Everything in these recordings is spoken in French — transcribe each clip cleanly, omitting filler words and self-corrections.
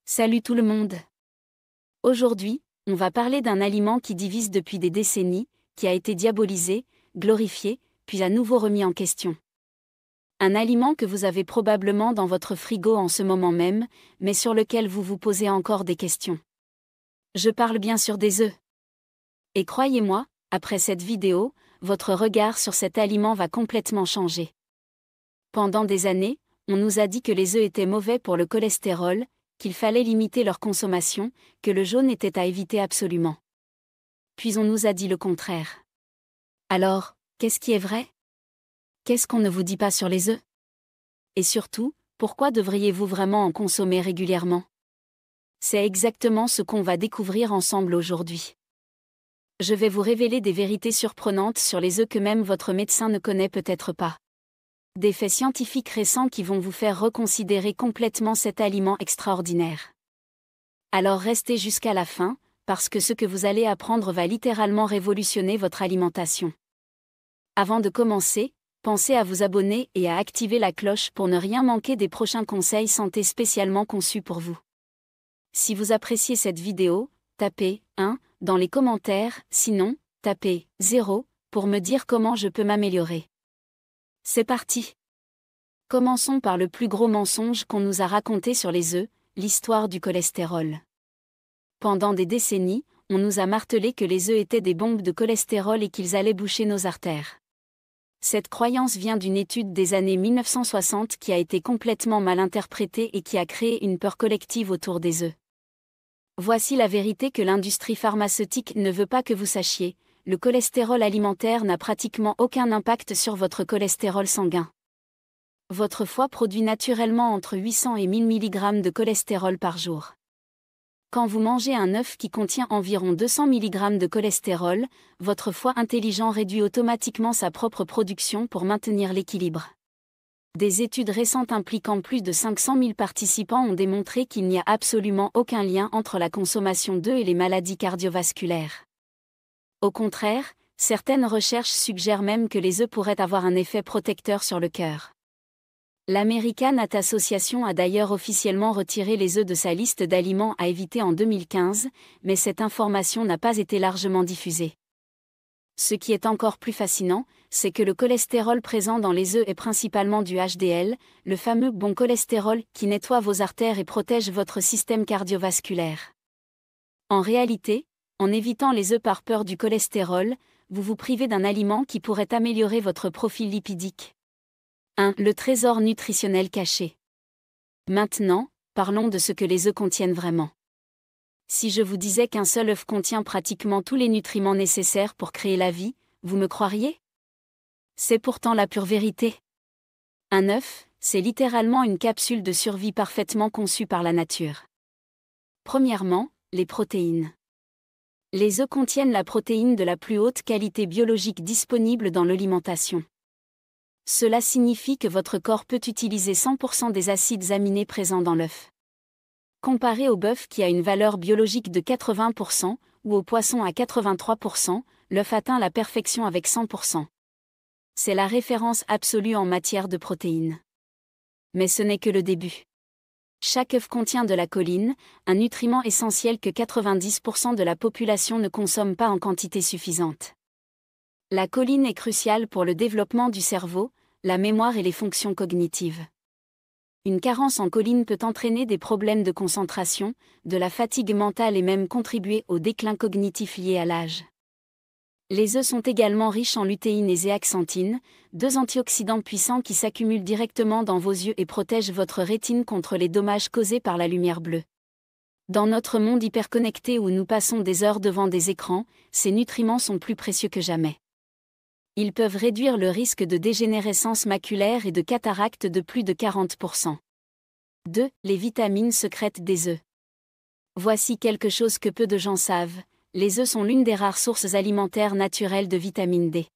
Salut tout le monde! Aujourd'hui, on va parler d'un aliment qui divise depuis des décennies, qui a été diabolisé, glorifié, puis à nouveau remis en question. Un aliment que vous avez probablement dans votre frigo en ce moment même, mais sur lequel vous vous posez encore des questions. Je parle bien sûr des œufs. Et croyez-moi, après cette vidéo, votre regard sur cet aliment va complètement changer. Pendant des années, on nous a dit que les œufs étaient mauvais pour le cholestérol, qu'il fallait limiter leur consommation, que le jaune était à éviter absolument. Puis on nous a dit le contraire. Alors, qu'est-ce qui est vrai? Qu'est-ce qu'on ne vous dit pas sur les œufs? Et surtout, pourquoi devriez-vous vraiment en consommer régulièrement? C'est exactement ce qu'on va découvrir ensemble aujourd'hui. Je vais vous révéler des vérités surprenantes sur les œufs que même votre médecin ne connaît peut-être pas. Des faits scientifiques récents qui vont vous faire reconsidérer complètement cet aliment extraordinaire. Alors restez jusqu'à la fin, parce que ce que vous allez apprendre va littéralement révolutionner votre alimentation. Avant de commencer, pensez à vous abonner et à activer la cloche pour ne rien manquer des prochains conseils santé spécialement conçus pour vous. Si vous appréciez cette vidéo, tapez 1 dans les commentaires, sinon, tapez 0 pour me dire comment je peux m'améliorer. C'est parti! Commençons par le plus gros mensonge qu'on nous a raconté sur les œufs, l'histoire du cholestérol. Pendant des décennies, on nous a martelé que les œufs étaient des bombes de cholestérol et qu'ils allaient boucher nos artères. Cette croyance vient d'une étude des années 1960 qui a été complètement mal interprétée et qui a créé une peur collective autour des œufs. Voici la vérité que l'industrie pharmaceutique ne veut pas que vous sachiez. Le cholestérol alimentaire n'a pratiquement aucun impact sur votre cholestérol sanguin. Votre foie produit naturellement entre 800 et 1000 mg de cholestérol par jour. Quand vous mangez un œuf qui contient environ 200 mg de cholestérol, votre foie intelligent réduit automatiquement sa propre production pour maintenir l'équilibre. Des études récentes impliquant plus de 500 000 participants ont démontré qu'il n'y a absolument aucun lien entre la consommation d'œufs et les maladies cardiovasculaires. Au contraire, certaines recherches suggèrent même que les œufs pourraient avoir un effet protecteur sur le cœur. L'American Heart Association a d'ailleurs officiellement retiré les œufs de sa liste d'aliments à éviter en 2015, mais cette information n'a pas été largement diffusée. Ce qui est encore plus fascinant, c'est que le cholestérol présent dans les œufs est principalement du HDL, le fameux bon cholestérol qui nettoie vos artères et protège votre système cardiovasculaire. En réalité, en évitant les œufs par peur du cholestérol, vous vous privez d'un aliment qui pourrait améliorer votre profil lipidique. 1. Le trésor nutritionnel caché. Maintenant, parlons de ce que les œufs contiennent vraiment. Si je vous disais qu'un seul œuf contient pratiquement tous les nutriments nécessaires pour créer la vie, vous me croiriez? C'est pourtant la pure vérité. Un œuf, c'est littéralement une capsule de survie parfaitement conçue par la nature. Premièrement, les protéines. Les œufs contiennent la protéine de la plus haute qualité biologique disponible dans l'alimentation. Cela signifie que votre corps peut utiliser 100% des acides aminés présents dans l'œuf. Comparé au bœuf qui a une valeur biologique de 80%, ou au poisson à 83%, l'œuf atteint la perfection avec 100%. C'est la référence absolue en matière de protéines. Mais ce n'est que le début. Chaque œuf contient de la choline, un nutriment essentiel que 90% de la population ne consomme pas en quantité suffisante. La choline est cruciale pour le développement du cerveau, la mémoire et les fonctions cognitives. Une carence en choline peut entraîner des problèmes de concentration, de la fatigue mentale et même contribuer au déclin cognitif lié à l'âge. Les œufs sont également riches en lutéine et zéaxanthine, deux antioxydants puissants qui s'accumulent directement dans vos yeux et protègent votre rétine contre les dommages causés par la lumière bleue. Dans notre monde hyperconnecté où nous passons des heures devant des écrans, ces nutriments sont plus précieux que jamais. Ils peuvent réduire le risque de dégénérescence maculaire et de cataracte de plus de 40%. 2. Les vitamines secrètes des œufs. Voici quelque chose que peu de gens savent, les œufs sont l'une des rares sources alimentaires naturelles de vitamine D.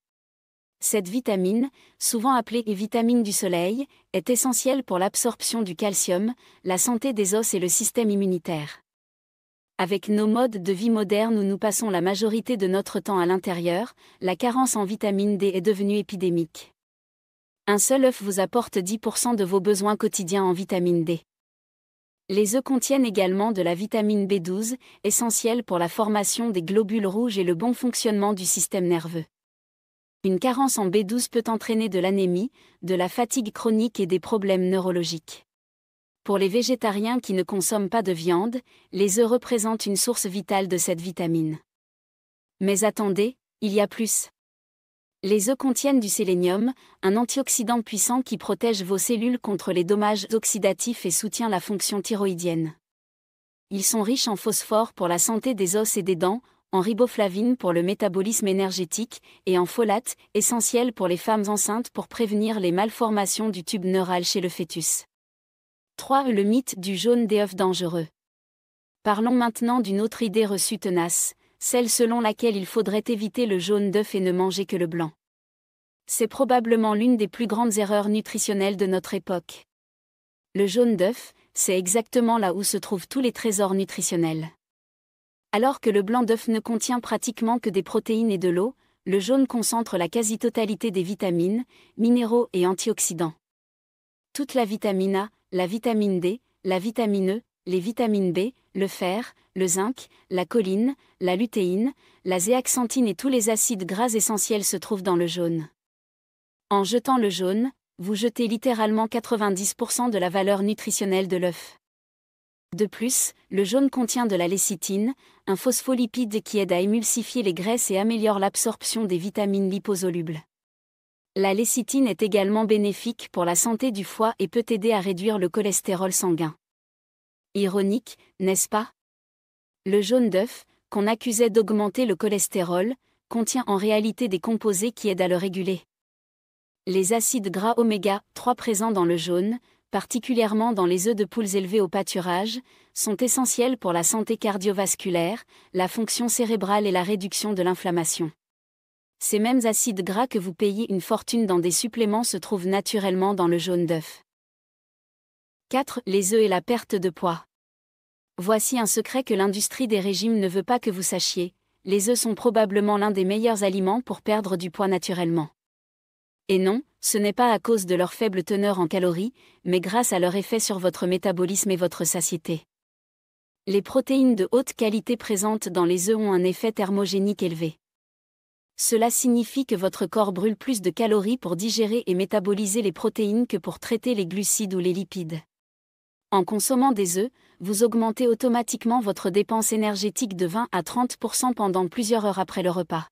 Cette vitamine, souvent appelée vitamine du soleil, est essentielle pour l'absorption du calcium, la santé des os et le système immunitaire. Avec nos modes de vie modernes où nous passons la majorité de notre temps à l'intérieur, la carence en vitamine D est devenue épidémique. Un seul œuf vous apporte 10% de vos besoins quotidiens en vitamine D. Les œufs contiennent également de la vitamine B12, essentielle pour la formation des globules rouges et le bon fonctionnement du système nerveux. Une carence en B12 peut entraîner de l'anémie, de la fatigue chronique et des problèmes neurologiques. Pour les végétariens qui ne consomment pas de viande, les œufs représentent une source vitale de cette vitamine. Mais attendez, il y a plus. Les œufs contiennent du sélénium, un antioxydant puissant qui protège vos cellules contre les dommages oxydatifs et soutient la fonction thyroïdienne. Ils sont riches en phosphore pour la santé des os et des dents, en riboflavine pour le métabolisme énergétique, et en folate, essentiel pour les femmes enceintes pour prévenir les malformations du tube neural chez le fœtus. 3. Le mythe du jaune des œufs dangereux. Parlons maintenant d'une autre idée reçue tenace, celle selon laquelle il faudrait éviter le jaune d'œuf et ne manger que le blanc. C'est probablement l'une des plus grandes erreurs nutritionnelles de notre époque. Le jaune d'œuf, c'est exactement là où se trouvent tous les trésors nutritionnels. Alors que le blanc d'œuf ne contient pratiquement que des protéines et de l'eau, le jaune concentre la quasi-totalité des vitamines, minéraux et antioxydants. Toute la vitamine A, la vitamine D, la vitamine E, les vitamines B, le fer, le zinc, la choline, la lutéine, la zéaxanthine et tous les acides gras essentiels se trouvent dans le jaune. En jetant le jaune, vous jetez littéralement 90% de la valeur nutritionnelle de l'œuf. De plus, le jaune contient de la lécithine, un phospholipide qui aide à émulsifier les graisses et améliore l'absorption des vitamines liposolubles. La lécithine est également bénéfique pour la santé du foie et peut aider à réduire le cholestérol sanguin. Ironique, n'est-ce pas? Le jaune d'œuf, qu'on accusait d'augmenter le cholestérol, contient en réalité des composés qui aident à le réguler. Les acides gras oméga 3 présents dans le jaune, particulièrement dans les œufs de poules élevés au pâturage, sont essentiels pour la santé cardiovasculaire, la fonction cérébrale et la réduction de l'inflammation. Ces mêmes acides gras que vous payez une fortune dans des suppléments se trouvent naturellement dans le jaune d'œuf. 4. Les œufs et la perte de poids. Voici un secret que l'industrie des régimes ne veut pas que vous sachiez, les œufs sont probablement l'un des meilleurs aliments pour perdre du poids naturellement. Et non, ce n'est pas à cause de leur faible teneur en calories, mais grâce à leur effet sur votre métabolisme et votre satiété. Les protéines de haute qualité présentes dans les œufs ont un effet thermogénique élevé. Cela signifie que votre corps brûle plus de calories pour digérer et métaboliser les protéines que pour traiter les glucides ou les lipides. En consommant des œufs, vous augmentez automatiquement votre dépense énergétique de 20 à 30% pendant plusieurs heures après le repas.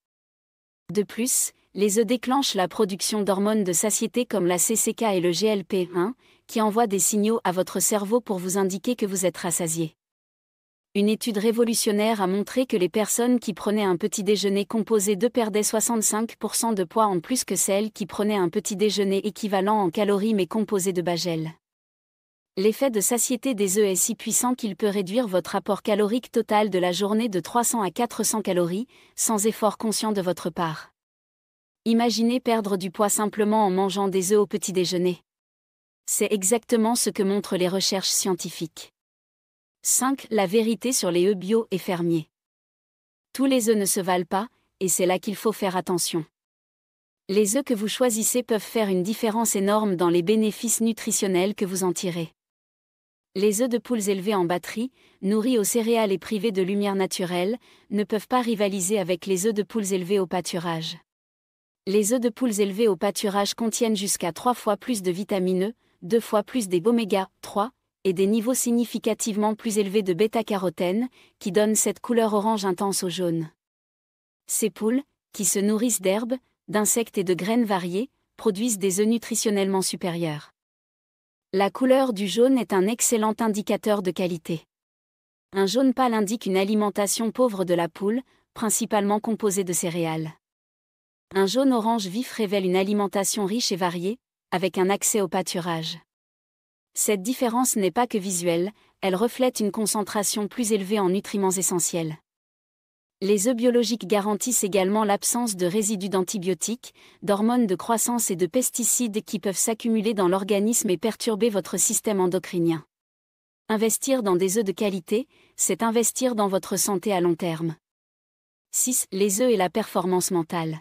De plus, les œufs déclenchent la production d'hormones de satiété comme la CCK et le GLP-1, qui envoient des signaux à votre cerveau pour vous indiquer que vous êtes rassasié. Une étude révolutionnaire a montré que les personnes qui prenaient un petit déjeuner composé d'œufs perdaient 65% de poids en plus que celles qui prenaient un petit déjeuner équivalent en calories mais composé de bagel. L'effet de satiété des œufs est si puissant qu'il peut réduire votre apport calorique total de la journée de 300 à 400 calories, sans effort conscient de votre part. Imaginez perdre du poids simplement en mangeant des œufs au petit déjeuner. C'est exactement ce que montrent les recherches scientifiques. 5. La vérité sur les œufs bio et fermiers. Tous les œufs ne se valent pas, et c'est là qu'il faut faire attention. Les œufs que vous choisissez peuvent faire une différence énorme dans les bénéfices nutritionnels que vous en tirez. Les œufs de poules élevés en batterie, nourris aux céréales et privés de lumière naturelle, ne peuvent pas rivaliser avec les œufs de poules élevés au pâturage. Les œufs de poules élevés au pâturage contiennent jusqu'à 3 fois plus de vitamine E, 2 fois plus des oméga 3, et des niveaux significativement plus élevés de bêta-carotène, qui donnent cette couleur orange intense au jaune. Ces poules, qui se nourrissent d'herbes, d'insectes et de graines variées, produisent des œufs nutritionnellement supérieurs. La couleur du jaune est un excellent indicateur de qualité. Un jaune pâle indique une alimentation pauvre de la poule, principalement composée de céréales. Un jaune orange vif révèle une alimentation riche et variée, avec un accès au pâturage. Cette différence n'est pas que visuelle, elle reflète une concentration plus élevée en nutriments essentiels. Les œufs biologiques garantissent également l'absence de résidus d'antibiotiques, d'hormones de croissance et de pesticides qui peuvent s'accumuler dans l'organisme et perturber votre système endocrinien. Investir dans des œufs de qualité, c'est investir dans votre santé à long terme. 6. Les œufs et la performance mentale.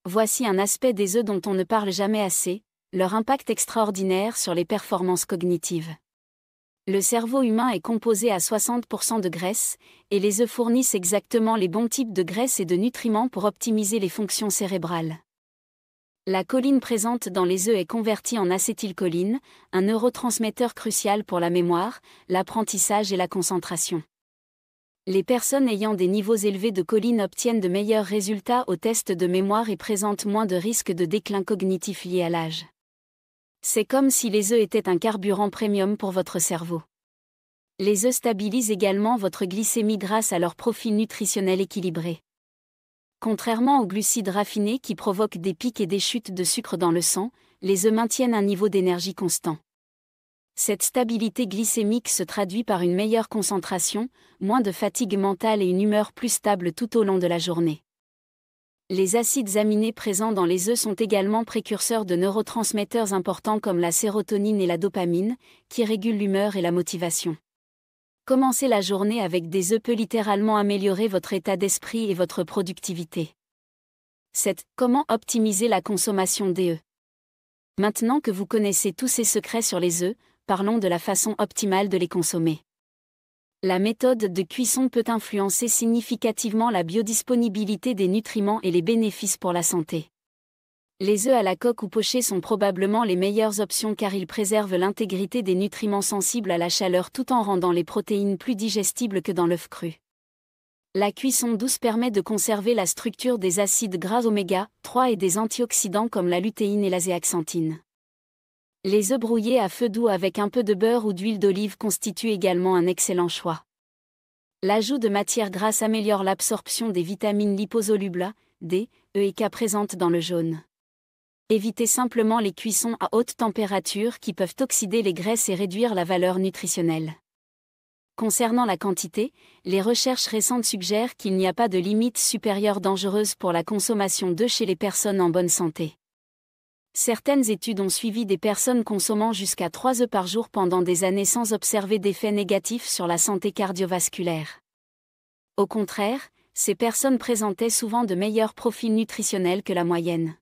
Voici un aspect des œufs dont on ne parle jamais assez, leur impact extraordinaire sur les performances cognitives. Le cerveau humain est composé à 60% de graisse, et les œufs fournissent exactement les bons types de graisse et de nutriments pour optimiser les fonctions cérébrales. La choline présente dans les œufs est convertie en acétylcholine, un neurotransmetteur crucial pour la mémoire, l'apprentissage et la concentration. Les personnes ayant des niveaux élevés de choline obtiennent de meilleurs résultats aux tests de mémoire et présentent moins de risques de déclin cognitif lié à l'âge. C'est comme si les œufs étaient un carburant premium pour votre cerveau. Les œufs stabilisent également votre glycémie grâce à leur profil nutritionnel équilibré. Contrairement aux glucides raffinés qui provoquent des pics et des chutes de sucre dans le sang, les œufs maintiennent un niveau d'énergie constant. Cette stabilité glycémique se traduit par une meilleure concentration, moins de fatigue mentale et une humeur plus stable tout au long de la journée. Les acides aminés présents dans les œufs sont également précurseurs de neurotransmetteurs importants comme la sérotonine et la dopamine, qui régulent l'humeur et la motivation. Commencer la journée avec des œufs peut littéralement améliorer votre état d'esprit et votre productivité. 7. Comment optimiser la consommation des œufs? Maintenant que vous connaissez tous ces secrets sur les œufs, parlons de la façon optimale de les consommer. La méthode de cuisson peut influencer significativement la biodisponibilité des nutriments et les bénéfices pour la santé. Les œufs à la coque ou pochés sont probablement les meilleures options car ils préservent l'intégrité des nutriments sensibles à la chaleur tout en rendant les protéines plus digestibles que dans l'œuf cru. La cuisson douce permet de conserver la structure des acides gras oméga 3 et des antioxydants comme la lutéine et la zéaxanthine. Les œufs brouillés à feu doux avec un peu de beurre ou d'huile d'olive constituent également un excellent choix. L'ajout de matières grasses améliore l'absorption des vitamines liposolubles A, D, E et K présentes dans le jaune. Évitez simplement les cuissons à haute température qui peuvent oxyder les graisses et réduire la valeur nutritionnelle. Concernant la quantité, les recherches récentes suggèrent qu'il n'y a pas de limite supérieure dangereuse pour la consommation d'œufs chez les personnes en bonne santé. Certaines études ont suivi des personnes consommant jusqu'à 3 œufs par jour pendant des années sans observer d'effets négatifs sur la santé cardiovasculaire. Au contraire, ces personnes présentaient souvent de meilleurs profils nutritionnels que la moyenne.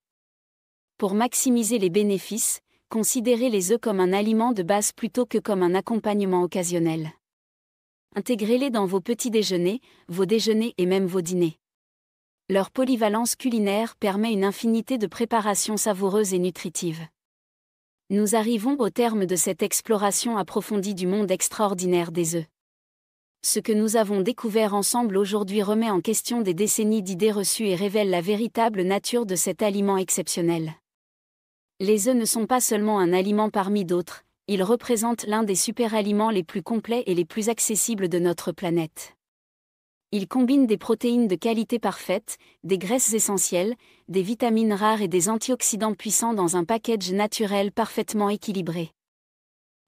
Pour maximiser les bénéfices, considérez les œufs comme un aliment de base plutôt que comme un accompagnement occasionnel. Intégrez-les dans vos petits déjeuners, vos déjeuners et même vos dîners. Leur polyvalence culinaire permet une infinité de préparations savoureuses et nutritives. Nous arrivons au terme de cette exploration approfondie du monde extraordinaire des œufs. Ce que nous avons découvert ensemble aujourd'hui remet en question des décennies d'idées reçues et révèle la véritable nature de cet aliment exceptionnel. Les œufs ne sont pas seulement un aliment parmi d'autres, ils représentent l'un des super-aliments les plus complets et les plus accessibles de notre planète. Ils combinent des protéines de qualité parfaite, des graisses essentielles, des vitamines rares et des antioxydants puissants dans un package naturel parfaitement équilibré.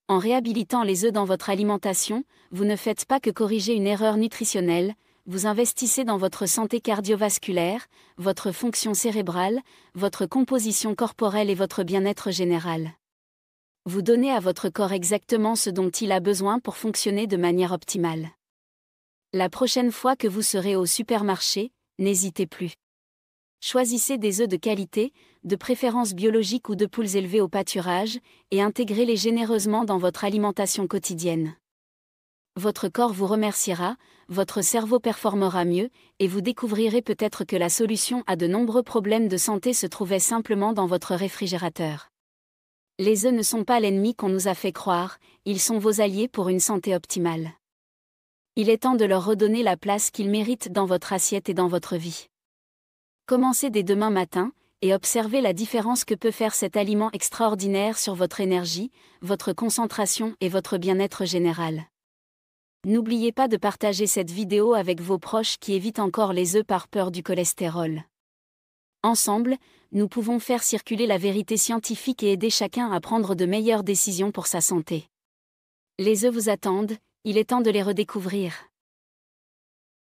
En réhabilitant les œufs dans votre alimentation, vous ne faites pas que corriger une erreur nutritionnelle, vous investissez dans votre santé cardiovasculaire, votre fonction cérébrale, votre composition corporelle et votre bien-être général. Vous donnez à votre corps exactement ce dont il a besoin pour fonctionner de manière optimale. La prochaine fois que vous serez au supermarché, n'hésitez plus. Choisissez des œufs de qualité, de préférence biologique ou de poules élevées au pâturage, et intégrez-les généreusement dans votre alimentation quotidienne. Votre corps vous remerciera, votre cerveau performera mieux, et vous découvrirez peut-être que la solution à de nombreux problèmes de santé se trouvait simplement dans votre réfrigérateur. Les œufs ne sont pas l'ennemi qu'on nous a fait croire, ils sont vos alliés pour une santé optimale. Il est temps de leur redonner la place qu'ils méritent dans votre assiette et dans votre vie. Commencez dès demain matin, et observez la différence que peut faire cet aliment extraordinaire sur votre énergie, votre concentration et votre bien-être général. N'oubliez pas de partager cette vidéo avec vos proches qui évitent encore les œufs par peur du cholestérol. Ensemble, nous pouvons faire circuler la vérité scientifique et aider chacun à prendre de meilleures décisions pour sa santé. Les œufs vous attendent, il est temps de les redécouvrir.